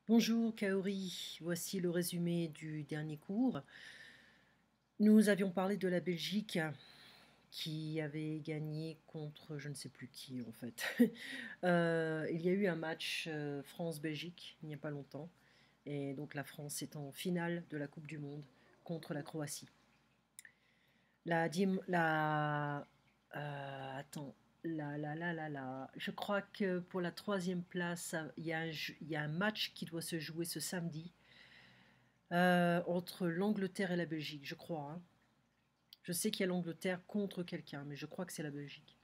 Bonjour Kaori, voici le résumé du dernier cours. Nous avions parlé de la Belgique qui avait gagné contre je ne sais plus qui en fait. Il y a eu un match France-Belgique il n'y a pas longtemps et donc la France est en finale de la Coupe du Monde contre la Croatie. Attends, je crois que pour la troisième place, il y a un match qui doit se jouer ce samedi entre l'Angleterre et la Belgique, je crois, hein. Je sais qu'il y a l'Angleterre contre quelqu'un, mais je crois que c'est la Belgique.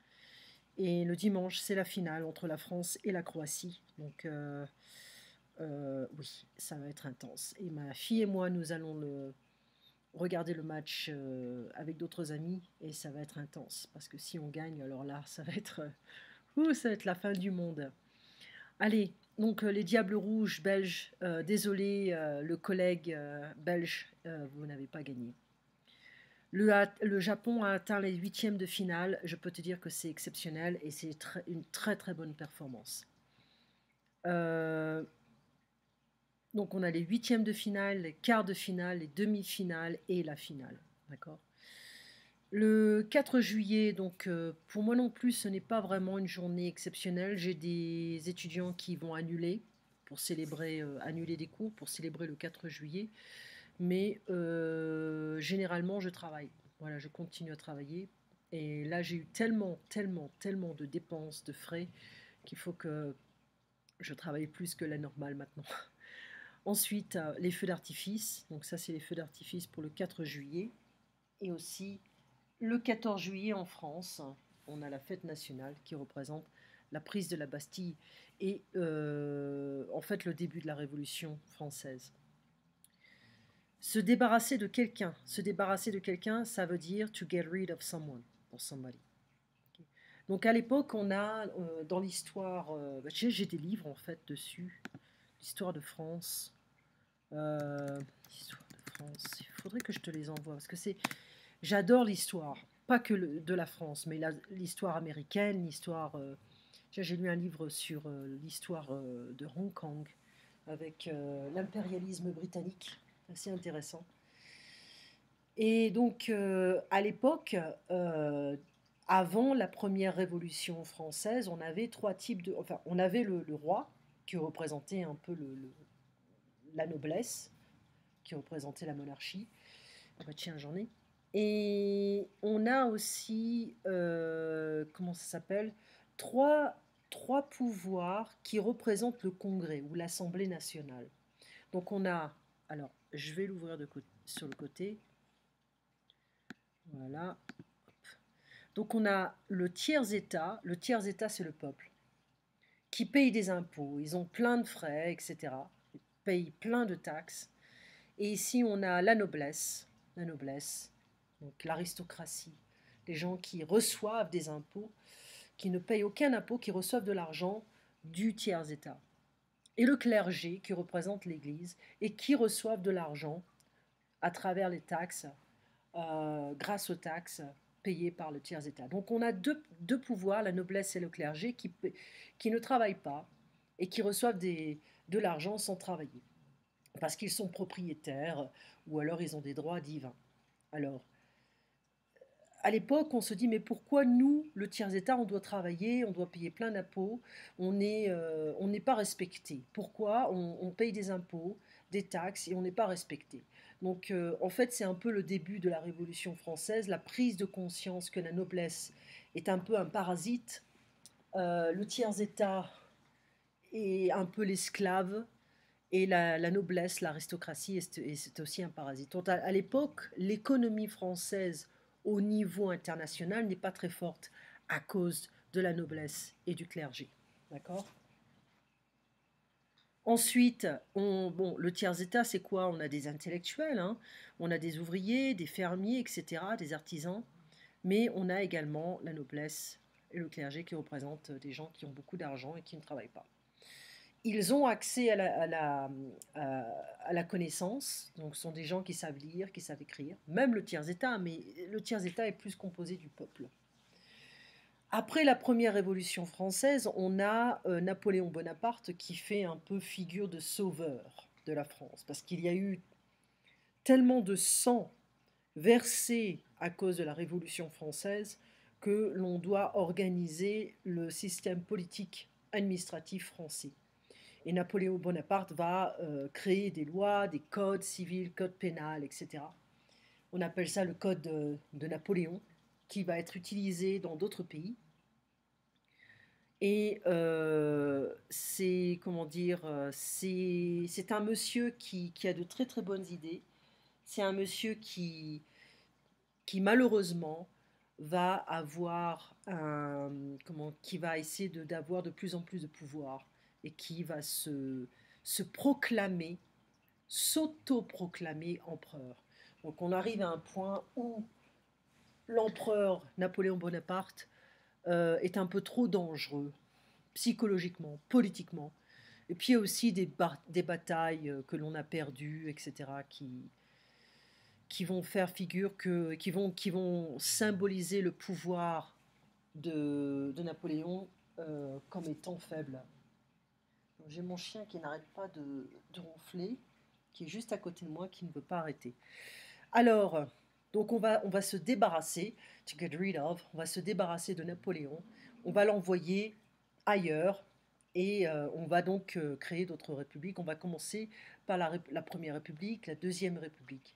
Et le dimanche, c'est la finale entre la France et la Croatie. Donc, oui, ça va être intense. Et ma fille et moi, nous allons regarder le match avec d'autres amis et ça va être intense. Parce que si on gagne, alors là, ça va être la fin du monde. Allez, donc les Diables Rouges belges, désolé, le collègue belge, vous n'avez pas gagné. Le Japon a atteint les huitièmes de finale. Je peux te dire que c'est exceptionnel et c'est une très très bonne performance. Euh, donc on a les huitièmes de finale, les quarts de finale, les demi-finales et la finale. D'accord. Le 4 juillet, donc pour moi non plus, ce n'est pas vraiment une journée exceptionnelle. J'ai des étudiants qui vont annuler pour célébrer, annuler des cours pour célébrer le 4 juillet. Mais généralement, je travaille. Voilà, je continue à travailler. Et là, j'ai eu tellement de dépenses, de frais, qu'il faut que je travaille plus que la normale maintenant. Ensuite, les feux d'artifice. Donc ça, c'est les feux d'artifice pour le 4 juillet. Et aussi, le 14 juillet en France, on a la fête nationale qui représente la prise de la Bastille et en fait le début de la Révolution française. Se débarrasser de quelqu'un, ça veut dire to get rid of someone, or somebody. Okay. Donc à l'époque, on a dans l'histoire, j'ai des livres en fait dessus, l'histoire de France, l'histoire de France. Il faudrait que je te les envoie parce que j'adore l'histoire, pas que de la France, mais l'histoire américaine, l'histoire. J'ai lu un livre sur l'histoire de Hong Kong avec l'impérialisme britannique, assez intéressant. Et donc, à l'époque, avant la première Révolution française, on avait trois types de... Enfin, on avait le roi, qui représentait un peu la noblesse, qui représentait la monarchie. Ah bah tiens, j'en ai. Et on a aussi, comment ça s'appelle, trois pouvoirs qui représentent le Congrès ou l'Assemblée nationale. Donc on a, alors je vais l'ouvrir sur le côté, voilà. Donc on a le tiers-État. Le tiers-État, c'est le peuple, qui paye des impôts. Ils ont plein de frais, etc. Ils payent plein de taxes. Et ici, on a la noblesse, donc l'aristocratie, les gens qui reçoivent des impôts, qui ne payent aucun impôt, qui reçoivent de l'argent du tiers-État. Et le clergé, qui représente l'Église, et qui reçoivent de l'argent à travers les taxes, grâce aux taxes payées par le tiers-État. Donc on a deux pouvoirs, la noblesse et le clergé, qui ne travaillent pas et qui reçoivent de l'argent sans travailler, parce qu'ils sont propriétaires ou alors ils ont des droits divins. Alors, à l'époque, on se dit, mais pourquoi nous, le tiers-État, on doit travailler, on doit payer plein d'impôts, on n'est pas respecté. Pourquoi on paye des impôts, des taxes et on n'est pas respecté. Donc, en fait, c'est un peu le début de la Révolution française, la prise de conscience que la noblesse est un peu un parasite, le tiers-État est un peu l'esclave, et la noblesse, l'aristocratie, et c'est aussi un parasite. Donc, à l'époque, l'économie française au niveau international n'est pas très forte à cause de la noblesse et du clergé. D'accord. Ensuite, bon, le tiers-État, c'est quoi? On a des intellectuels, hein, on a des ouvriers, des fermiers, etc., des artisans, mais on a également la noblesse et le clergé qui représentent des gens qui ont beaucoup d'argent et qui ne travaillent pas. Ils ont accès à la connaissance, donc ce sont des gens qui savent lire, qui savent écrire, même le tiers-État, mais le tiers-État est plus composé du peuple. Après la première Révolution française, on a Napoléon Bonaparte qui fait un peu figure de sauveur de la France, parce qu'il y a eu tellement de sang versé à cause de la Révolution française que l'on doit organiser le système politique administratif français. Et Napoléon Bonaparte va créer des lois, des codes civils, codes pénals, etc. On appelle ça le code de Napoléon, qui va être utilisé dans d'autres pays. Et c'est, comment dire, c'est un monsieur qui a de très très bonnes idées. C'est un monsieur qui malheureusement va avoir qui va essayer d'avoir de plus en plus de pouvoir et qui va se proclamer, s'auto-proclamer empereur. Donc on arrive à un point où l'empereur Napoléon Bonaparte est un peu trop dangereux, psychologiquement, politiquement. Et puis il y a aussi des batailles que l'on a perdues, etc., qui vont faire figure qui vont symboliser le pouvoir de Napoléon comme étant faible. J'ai mon chien qui n'arrête pas de ronfler, qui est juste à côté de moi, qui ne veut pas arrêter. Alors, donc on va se débarrasser, to get rid of, on va se débarrasser de Napoléon, on va l'envoyer ailleurs et on va donc créer d'autres républiques. On va commencer par la Première République, la Deuxième République,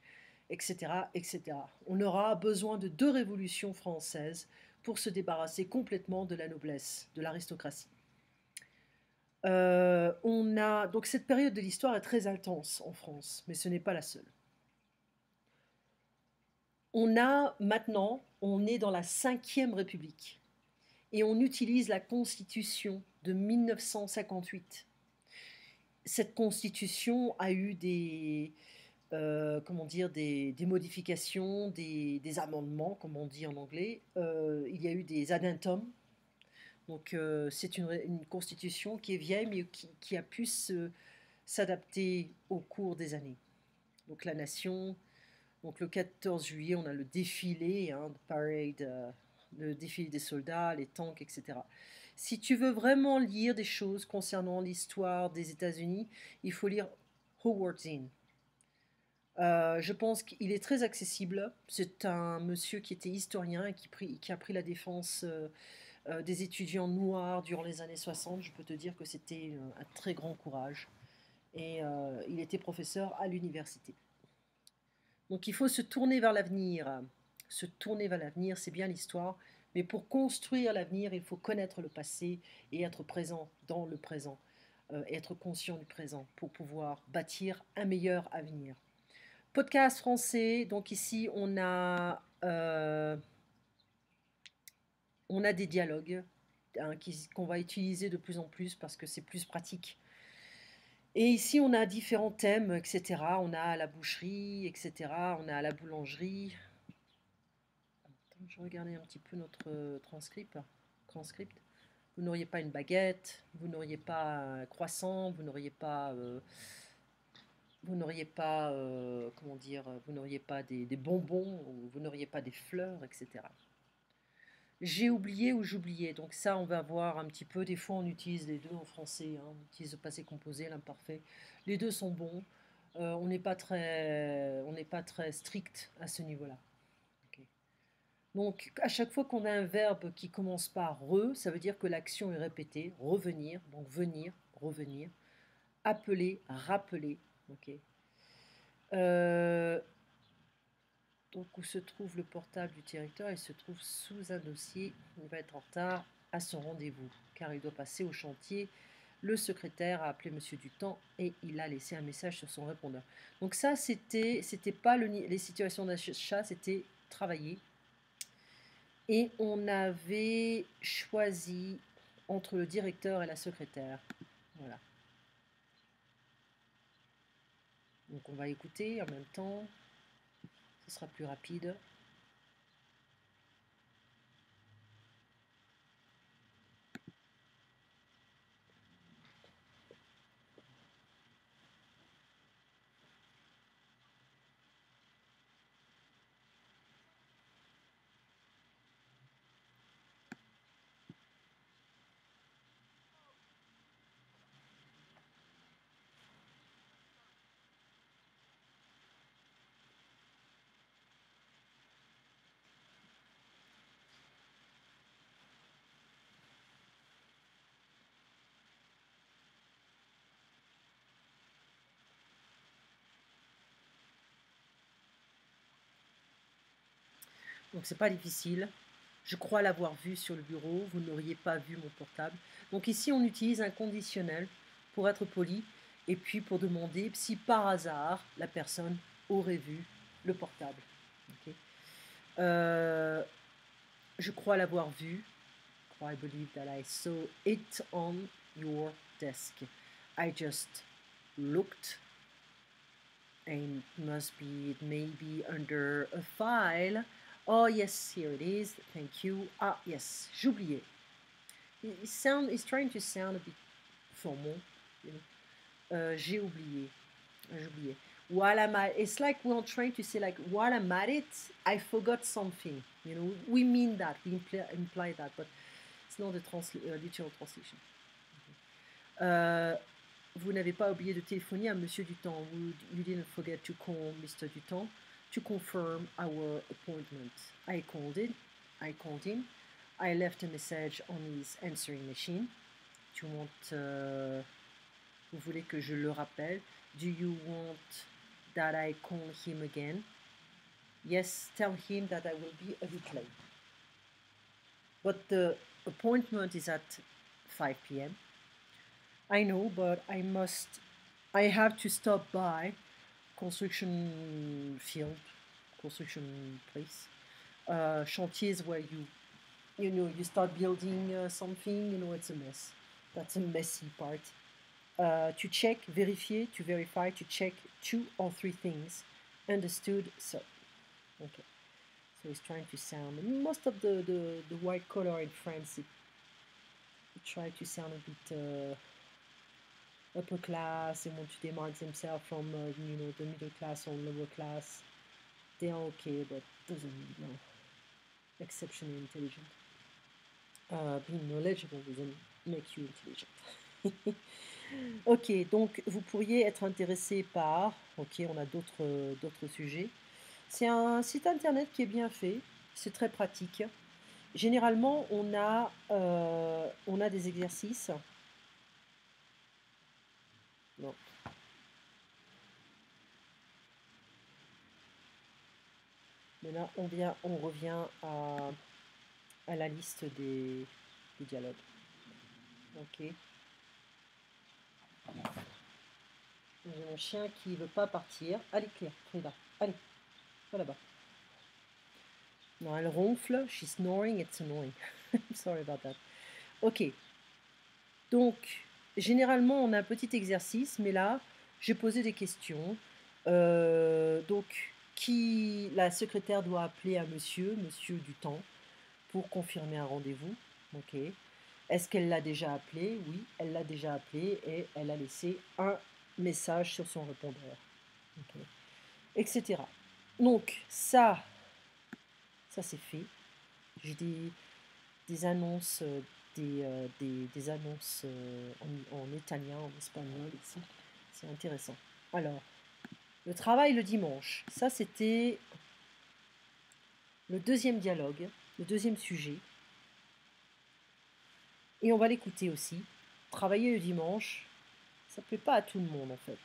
etc., etc. On aura besoin de 2 révolutions françaises pour se débarrasser complètement de la noblesse, de l'aristocratie. Donc cette période de l'histoire est très intense en France, mais ce n'est pas la seule. On est dans la Cinquième République et on utilise la Constitution de 1958. Cette Constitution a eu des modifications, des amendements, comme on dit en anglais. Il y a eu des addendums. Donc c'est une constitution qui est vieille, mais qui a pu s'adapter au cours des années. Donc la nation, donc le 14 juillet, on a le défilé, hein, parade, le défilé des soldats, les tanks, etc. Si tu veux vraiment lire des choses concernant l'histoire des États-Unis, il faut lire Howard Zinn. Je pense qu'il est très accessible. C'est un monsieur qui était historien et qui a pris la défense des étudiants noirs durant les années 60. Je peux te dire que c'était un très grand courage. Et il était professeur à l'université. Donc il faut se tourner vers l'avenir. Se tourner vers l'avenir, c'est bien l'histoire. Mais pour construire l'avenir, il faut connaître le passé et être présent dans le présent. Être conscient du présent pour pouvoir bâtir un meilleur avenir. Podcast français, donc ici on a des dialogues hein, qu'on va utiliser de plus en plus parce que c'est plus pratique. Et ici, on a différents thèmes, etc. On a la boucherie, etc. On a la boulangerie. Attends, je regardais un petit peu notre transcript. Vous n'auriez pas une baguette, vous n'auriez pas un croissant, vous n'auriez pas, comment dire, vous n'auriez pas des bonbons, vous n'auriez pas des fleurs, etc. J'ai oublié ou j'oubliais. Donc ça, on va voir un petit peu. Des fois, on utilise les deux en français. Hein. On utilise le passé composé, l'imparfait. Les deux sont bons. On n'est pas très strict à ce niveau-là. Okay. Donc, à chaque fois qu'on a un verbe qui commence par re, ça veut dire que l'action est répétée. Revenir, donc venir, revenir. Appeler, rappeler. Okay. Donc, où se trouve le portable du directeur? Il se trouve sous un dossier. Il va être en retard à son rendez-vous, car il doit passer au chantier. Le secrétaire a appelé Monsieur Dutemps et il a laissé un message sur son répondeur. Donc ça, c'était pas les situations d'achat, c'était travailler. Et on avait choisi entre le directeur et la secrétaire. Voilà. Donc on va écouter en même temps. Ce sera plus rapide. Donc c'est pas difficile. Je crois l'avoir vu sur le bureau, vous n'auriez pas vu mon portable. Donc ici on utilise un conditionnel pour être poli et puis pour demander si par hasard la personne aurait vu le portable. Ok. Je crois l'avoir vu. I believe that I saw it on your desk. I just looked and it may be under a file. Oh yes, here it is. Thank you. Ah yes, j'oubliais. It's trying to sound a bit formal. You know. J'ai oublié. J'ai oublié. While I'm at, it's like we're trying to say like while I'm at it, I forgot something. You know, we mean that, we imply that, but it's not a literal translation. Vous n'avez pas oublié de téléphoner à Monsieur Dutant. You didn't forget to call Mr. Dutant to confirm our appointment. I called him. I left a message on his answering machine. Vous voulez que je le rappelle? Do you want that I call him again? Yes, tell him that I will be a bit late. But the appointment is at 5 p.m. I know, but I have to stop by construction field, construction place, chantiers where you start building something, it's a mess. That's a messy part. To check, vérifier, to verify, to check 2 or 3 things. Understood, so. Okay. So he's trying to sound, most of the white collar in France, it try to sound a bit upper class. They want to demark themselves from, the middle class or lower class. They are okay, but doesn't mean no. Exceptionally intelligent. Being knowledgeable doesn't make you intelligent. Ok, donc vous pourriez être intéressé par, ok, on a d'autres sujets. C'est un site internet qui est bien fait, c'est très pratique. Généralement, on a des exercices. Non. Mais là, on revient à la liste des dialogues. Ok. J'ai mon chien qui veut pas partir. Allez, Claire, là. Allez, va là-bas. Non, elle ronfle. She's snoring. It's annoying. I'm sorry about that. Ok. Donc, généralement, on a un petit exercice, mais là, j'ai posé des questions. Donc, la secrétaire doit appeler à monsieur Dutemps, pour confirmer un rendez-vous. Ok. Est-ce qu'elle l'a déjà appelé? Oui, elle l'a déjà appelé et elle a laissé un message sur son répondeur. Okay. Etc. Donc, ça c'est fait. J'ai des annonces, des annonces en italien, en espagnol ici. C'est intéressant. Alors, le travail le dimanche. Ça, c'était le deuxième dialogue, le deuxième sujet. Et on va l'écouter aussi. Travailler le dimanche, ça ne plaît pas à tout le monde en fait.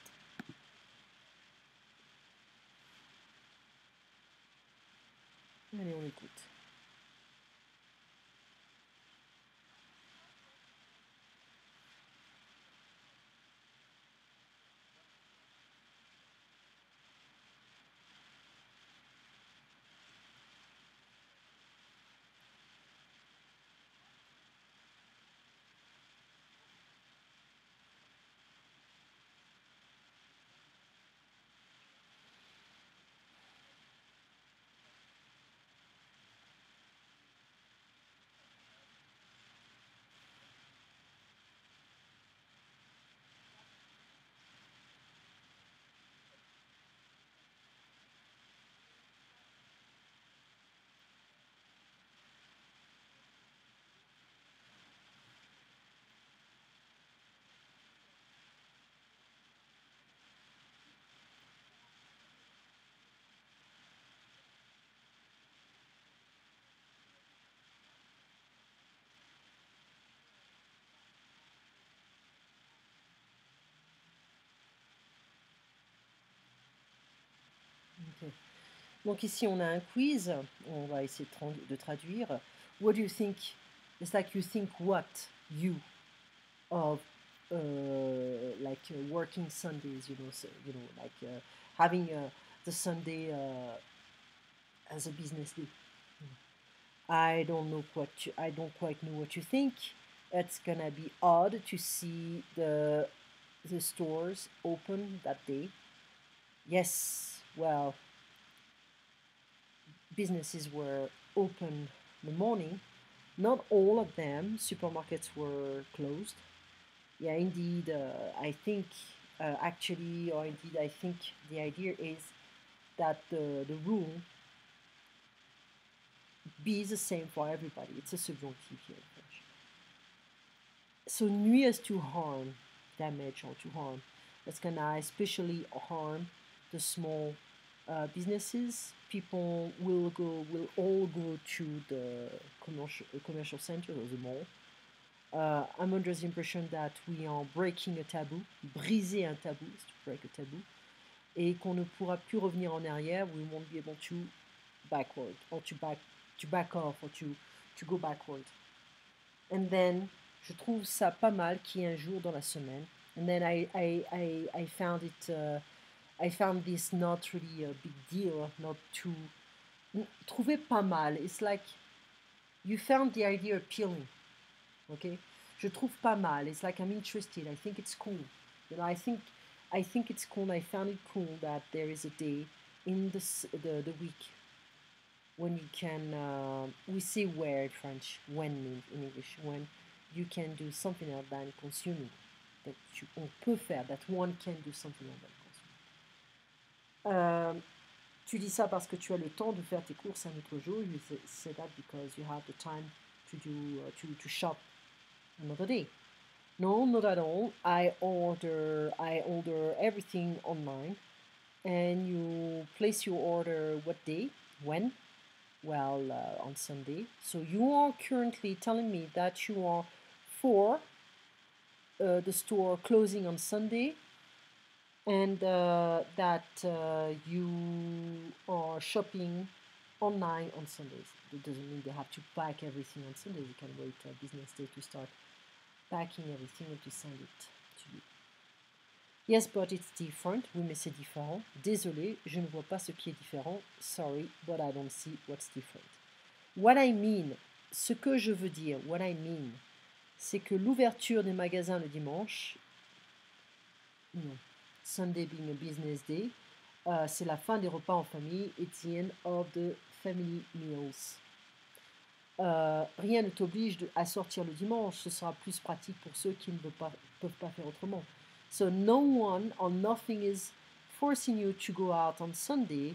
Allez, on écoute. Okay. Donc ici, on a un quiz. On va essayer de traduire. What do you think? It's like you think what you of working Sundays. So, having the Sunday as a business day. I don't quite know what you think. It's gonna be odd to see the stores open that day. Yes, well, businesses were open in the morning. Not all of them. Supermarkets were closed. Yeah, indeed. I think I think the idea is that the rule be the same for everybody. It's a subjunctive here in French. So nuire is to harm, damage or to harm. That's gonna especially harm the small businesses. People will all go to the commercial center or the mall. I'm under the impression that we are breaking a taboo. Briser un tabou is to break a taboo. Et qu'on ne pourra plus revenir en arrière. We won't be able to backward or to back off or to go backward. And then, je trouve ça pas mal qu'il y ait un jour dans la semaine. And then I found it, I found this not really a big deal, not too. Trouver pas mal. It's like you found the idea appealing. Okay, je trouve pas mal. It's like I'm interested. I think it's cool. I think it's cool. I found it cool that there is a day in the week when you can. We say where in French, when in English, when you can do something else than consuming. On peut faire. That one can do something else than consuming. Tu dis ça parce que tu as le temps de faire tes courses un autre jour. You say that because you have the time to do to shop another day. No, not at all. I order everything online, and you place your order what day, when? Well, on Sunday. So you are currently telling me that you are for the store closing on Sunday, and that you are shopping online on Sundays. It doesn't mean they have to pack everything on Sunday. You can wait a business day to start packing everything and to send it to you. Yes, but it's different. Oui, mais c'est différent. Désolé, je ne vois pas ce qui est différent. Sorry, but I don't see what's different. What I mean, ce que je veux dire, what I mean, c'est que l'ouverture des magasins le dimanche, non, Sunday being a business day, c'est la fin des repas en famille. It's the end of the family meals. Rien ne t'oblige à sortir le dimanche. Ce sera plus pratique pour ceux qui ne peuvent pas faire autrement. So no one or nothing is forcing you to go out on Sunday.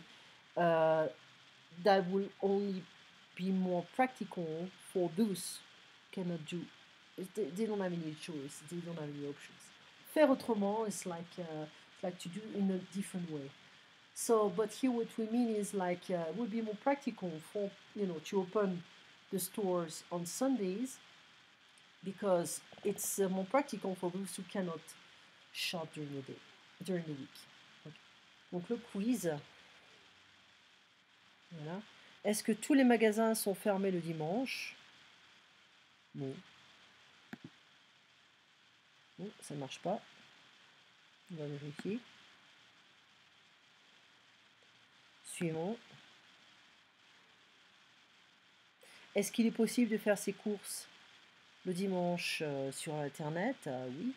That will only be more practical for those who cannot do. They don't have any choice. They don't have any options. Faire autrement is like to do in a different way. So, but here what we mean is like it would be more practical for to open the stores on Sundays because it's more practical for those who cannot shop during the day, during the week. Okay. Donc le quiz. Voilà. Est-ce que tous les magasins sont fermés le dimanche? Non. Non, ça ne marche pas. On va vérifier. Suivant. Est-ce qu'il est possible de faire ses courses le dimanche sur Internet? Oui.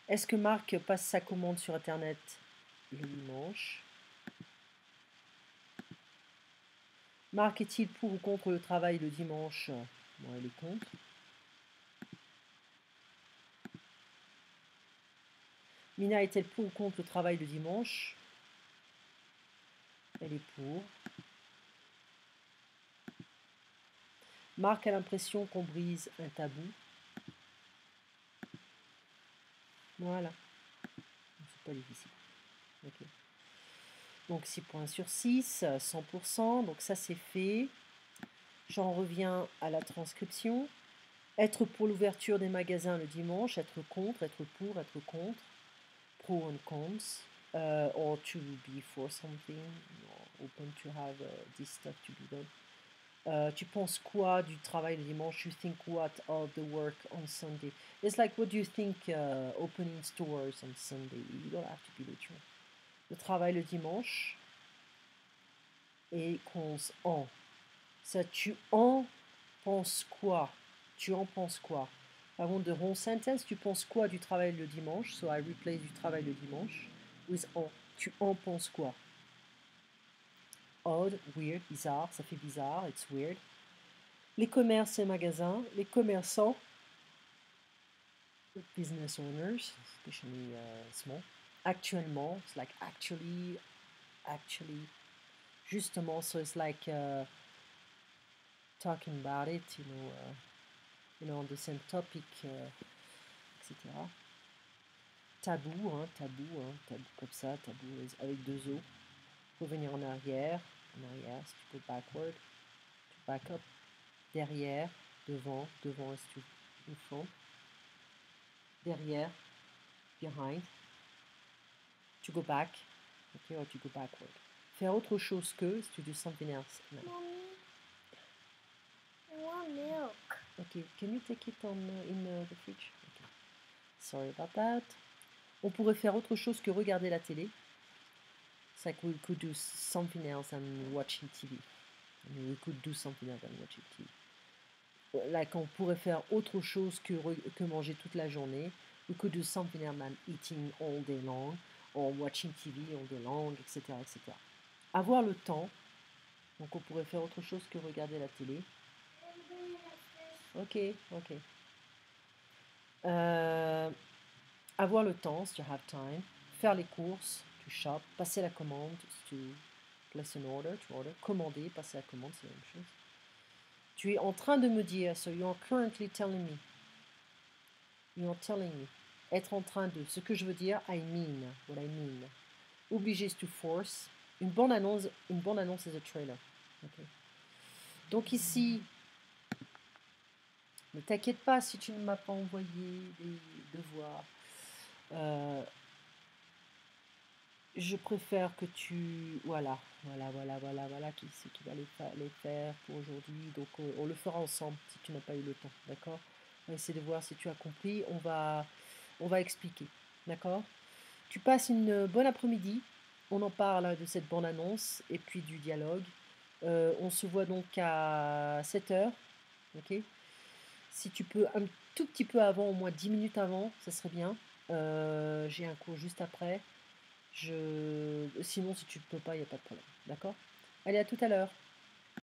Est-ce que Marc passe sa commande sur Internet le dimanche? Marc est-il pour ou contre le travail le dimanche? Bon, il est contre. Mina est-elle pour ou contre le travail le dimanche? Elle est pour. Marc a l'impression qu'on brise un tabou. Voilà. C'est pas difficile. Okay. Donc 6 points sur 6, 100%. Donc ça c'est fait. J'en reviens à la transcription. Être pour l'ouverture des magasins le dimanche, être contre, être pour, être contre, pro and cons, or to be for something, or open to have this stuff to be done. Tu penses quoi du travail le dimanche? You think what of the work on Sunday? It's like, what do you think opening stores on Sunday? You don't have to be literal. Le travail le dimanche et cons en. Ça, tu en penses quoi? Tu en penses quoi? Avant de whole sentence, tu penses quoi du travail le dimanche? So I replace du travail le dimanche with en. Tu en penses quoi? Odd, weird, bizarre, ça fait bizarre, it's weird. Les commerces et magasins, les commerçants, business owners, especially small. Actuellement, it's like actually, justement, so it's like talking about it, on the same topic, etc. Tabou, tabou comme ça, tabou avec deux O. Revenir en arrière, si tu peux backward, to back up, derrière, devant is to in front, derrière, behind, to go back, okay, or to go backward. Faire autre chose que, to do something else. No. Mommy, I want milk. Okay, can you take it on in the fridge? Okay. Sorry about that. On pourrait faire autre chose que regarder la télé. It's like we could do something else than watching TV. I mean, we could do something else than watching TV. Like on pourrait faire autre chose que manger toute la journée. We could do something else than eating all day long or watching TV all day long, etc., etc. Avoir le temps. Donc on pourrait faire autre chose que regarder la télé. Ok. Avoir le temps, to have time. Faire les courses, to shop. Passer la commande, to place an order, to order. Commander, passer la commande, c'est la même chose. Tu es en train de me dire, so you are currently telling me. You are telling me. Être en train de. Ce que je veux dire, I mean. What I mean. Obligé is to force. Une bande annonce is a trailer. Okay. Donc ici, ne t'inquiète pas si tu ne m'as pas envoyé des devoirs. Je préfère que tu... Voilà, qui c'est qui va les faire pour aujourd'hui. Donc on le fera ensemble si tu n'as pas eu le temps, d'accord? On va essayer de voir si tu as compris. On va expliquer, d'accord? Tu passes une bonne après-midi. On en parle de cette bande-annonce et puis du dialogue. On se voit donc à 7h, ok? Si tu peux un tout petit peu avant, au moins 10 minutes avant, ça serait bien. J'ai un cours juste après. Sinon, si tu ne peux pas, il n'y a pas de problème. D'accord? Allez, à tout à l'heure.